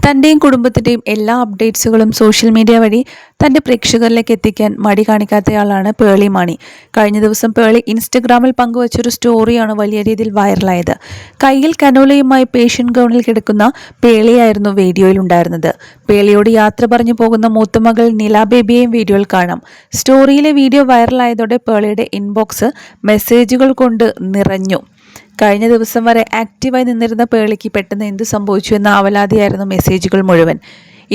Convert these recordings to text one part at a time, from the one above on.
തൻ്റെയും കുടുംബത്തിൻ്റെയും എല്ലാ അപ്ഡേറ്റ്സുകളും social media വഴി തൻ്റെ പ്രേക്ഷകരിലേക്ക് എത്തിക്കാൻ മടി കാണിക്കാത്തയാളാണ് പേളി മാണി. കഴിഞ്ഞ ദിവസം പേളി ഇൻസ്റ്റഗ്രാമിൽ പങ്കുവച്ചൊരു സ്റ്റോറിയാണ് വലിയ രീതിയിൽ വൈറലായത്. കയ്യിൽ കനോലയുമായി പേഷ്യൻ ഗൗണിൽ കിടക്കുന്ന പേളിയായിരുന്നു വീഡിയോയിൽ ഉണ്ടായിരുന്നത്. പേളിയോട് യാത്ര പറഞ്ഞു പോകുന്ന മൂത്തമകൾ നില ബേബിയെയും വീഡിയോയിൽ കാണാം. സ്റ്റോറിയിലെ വീഡിയോ വൈറലായതോടെ പേളിയുടെ ഇൻബോക്സ് മെസ്സേജുകൾ കൊണ്ട് നിറഞ്ഞു. കഴിഞ്ഞ ദിവസം വരെ ആക്റ്റീവായി നിന്നിരുന്ന പേളിക്ക് പെട്ടെന്ന് എന്ത് സംഭവിച്ചു എന്ന അവലാതിയായിരുന്നു മെസ്സേജുകൾ മുഴുവൻ.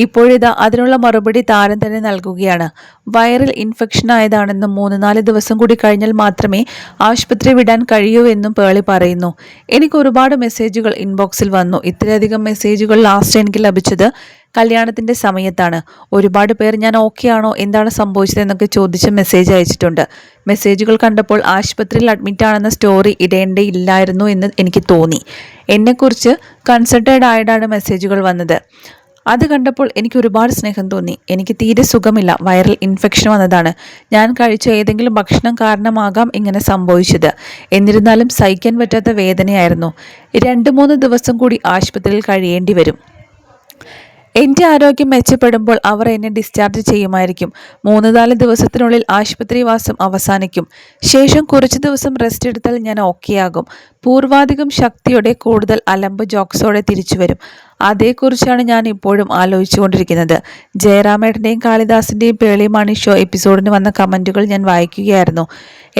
ഇപ്പോഴിതാ അതിനുള്ള മറുപടി താരം തന്നെ നൽകുകയാണ്. വൈറൽ ഇൻഫെക്ഷൻ ആയതാണെന്നും 3-4 ദിവസം കൂടി കഴിഞ്ഞാൽ മാത്രമേ ആശുപത്രി വിടാൻ കഴിയൂ എന്നും പേളി പറയുന്നു. എനിക്ക് ഒരുപാട് മെസ്സേജുകൾ ഇൻബോക്സിൽ വന്നു. ഇത്രയധികം മെസ്സേജുകൾ ലാസ്റ്റ് എനിക്ക് ലഭിച്ചത് കല്യാണത്തിൻ്റെ സമയത്താണ്. ഒരുപാട് പേർ ഞാൻ ഓക്കെ ആണോ, എന്താണ് സംഭവിച്ചതെന്നൊക്കെ ചോദിച്ച് മെസ്സേജ് അയച്ചിട്ടുണ്ട്. മെസ്സേജുകൾ കണ്ടപ്പോൾ ആശുപത്രിയിൽ അഡ്മിറ്റ് ആണെന്ന സ്റ്റോറി ഇടേണ്ടയില്ലായിരുന്നു എന്ന് എനിക്ക് തോന്നി. എന്നെക്കുറിച്ച് കൺസൾട്ടഡ് ആയിട്ടാണ് മെസ്സേജുകൾ വന്നത്. അത് കണ്ടപ്പോൾ എനിക്ക് ഒരുപാട് സ്നേഹം തോന്നി. എനിക്ക് തീരെ സുഖമില്ല, വൈറൽ ഇൻഫെക്ഷൻ വന്നതാണ്. ഞാൻ കഴിച്ച ഏതെങ്കിലും ഭക്ഷണം കാരണമാകാം ഇങ്ങനെ സംഭവിച്ചത്. എന്നിരുന്നാലും സഹിക്കാൻ പറ്റാത്ത വേദനയായിരുന്നു. 2-3 ദിവസം കൂടി ആശുപത്രിയിൽ കഴിയേണ്ടി വരും. എൻ്റെ ആരോഗ്യം മെച്ചപ്പെടുമ്പോൾ അവർ എന്നെ ഡിസ്ചാർജ് ചെയ്യുമായിരിക്കും. 3-4 ദിവസത്തിനുള്ളിൽ ആശുപത്രിവാസം അവസാനിക്കും. ശേഷം കുറച്ച് ദിവസം റെസ്റ്റ് എടുത്താൽ ഞാൻ ഓക്കെയാകും. പൂർവാധികം ശക്തിയോടെ കൂടുതൽ അലമ്പ് ജോക്സോടെ തിരിച്ചു വരും. അതേക്കുറിച്ചാണ് ഞാൻ ഇപ്പോഴും ആലോചിച്ചുകൊണ്ടിരിക്കുന്നത്. ജയറാമേട്ടൻ്റെയും കാളിദാസിൻ്റെയും പേളി മാണി ഷോ എപ്പിസോഡിന് വന്ന കമൻറ്റുകൾ ഞാൻ വായിക്കുകയായിരുന്നു.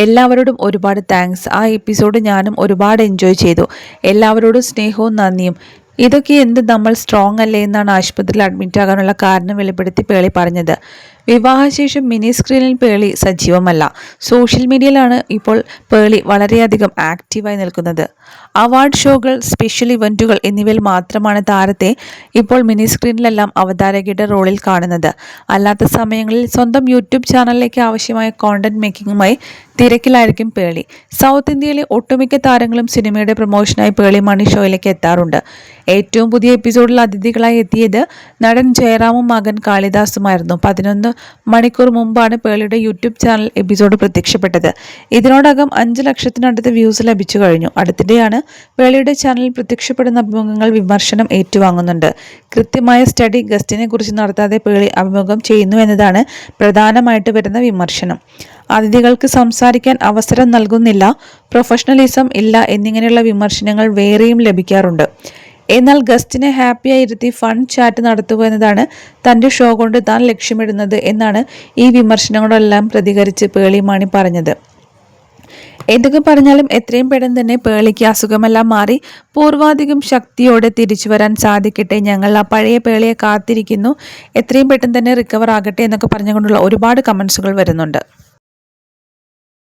എല്ലാവരോടും ഒരുപാട് താങ്ക്സ്. ആ എപ്പിസോഡ് ഞാനും ഒരുപാട് എൻജോയ് ചെയ്തു. എല്ലാവരോടും സ്നേഹവും നന്ദിയും. ഇതൊക്കെ എന്ത്, നമ്മൾ സ്ട്രോങ് അല്ലേ എന്നാണ് ആശുപത്രിയിൽ അഡ്മിറ്റ് ആകാനുള്ള കാരണം വെളിപ്പെടുത്തി പേളി പറഞ്ഞത്. വിവാഹശേഷം മിനി സ്ക്രീനിൽ പേളി സജീവമല്ല. സോഷ്യൽ മീഡിയയിലാണ് ഇപ്പോൾ പേളി വളരെയധികം ആക്റ്റീവായി നിൽക്കുന്നത്. അവാർഡ് ഷോകൾ, സ്പെഷ്യൽ ഇവൻറ്റുകൾ എന്നിവയിൽ മാത്രമാണ് താരത്തെ ഇപ്പോൾ മിനി സ്ക്രീനിലെല്ലാം അവതാരകയുടെ റോളിൽ കാണുന്നത്. അല്ലാത്ത സമയങ്ങളിൽ സ്വന്തം യൂട്യൂബ് ചാനലിലേക്ക് ആവശ്യമായ കോണ്ടന്റ് മേക്കിങ്ങുമായി തിരക്കിലായിരിക്കും പേളി. സൗത്ത് ഇന്ത്യയിലെ ഒട്ടുമിക്ക താരങ്ങളും സിനിമയുടെ പ്രൊമോഷനായി പേളി മാണി ഷോയിലേക്ക് എത്താറുണ്ട്. ഏറ്റവും പുതിയ എപ്പിസോഡിൽ അതിഥികളായി എത്തിയത് നടൻ ജയറാമും മകൻ കാളിദാസുമായിരുന്നു. 11 മണിക്കൂർ മുമ്പാണ് പേളിയുടെ യൂട്യൂബ് ചാനൽ എപ്പിസോഡ് പ്രത്യക്ഷപ്പെട്ടത്. ഇതിനോടകം 5 ലക്ഷത്തിനടുത്ത് വ്യൂസ് ലഭിച്ചു കഴിഞ്ഞു. അടുത്തിടെയാണ് പേളിയുടെ ചാനലിൽ പ്രത്യക്ഷപ്പെടുന്ന അഭിമുഖങ്ങൾ വിമർശനം ഏറ്റുവാങ്ങുന്നുണ്ട്. കൃത്യമായ സ്റ്റഡി ഗസ്റ്റിനെ കുറിച്ച് നടത്താതെ പേളി അഭിമുഖം ചെയ്യുന്നു എന്നതാണ് പ്രധാനമായിട്ട് വരുന്ന വിമർശനം. അതിഥികൾക്ക് സംസാരിക്കാൻ അവസരം നൽകുന്നില്ല, പ്രൊഫഷണലിസം ഇല്ല എന്നിങ്ങനെയുള്ള വിമർശനങ്ങൾ വേറെയും ലഭിക്കാറുണ്ട്. എന്നാൽ ഗസ്റ്റിനെ ഹാപ്പിയായി ഇരുത്തി ഫൺ ചാറ്റ് നടത്തുക എന്നതാണ് തൻ്റെ ഷോ കൊണ്ട് താൻ ലക്ഷ്യമിടുന്നത് എന്നാണ് ഈ വിമർശനങ്ങളെല്ലാം പ്രതികരിച്ച് പേളി മാണി പറഞ്ഞത്. എന്തൊക്കെ പറഞ്ഞാലും എത്രയും പെട്ടെന്ന് തന്നെ പേളിക്ക് അസുഖമെല്ലാം മാറി പൂർവാധികം ശക്തിയോടെ തിരിച്ചു വരാൻ സാധിക്കട്ടെ. ഞങ്ങൾ ആ പഴയ പേളിയെ കാത്തിരിക്കുന്നു. എത്രയും പെട്ടെന്ന് തന്നെ റിക്കവർ ആകട്ടെ എന്നൊക്കെ പറഞ്ഞുകൊണ്ടുള്ള ഒരുപാട് കമൻസുകൾ വരുന്നുണ്ട്.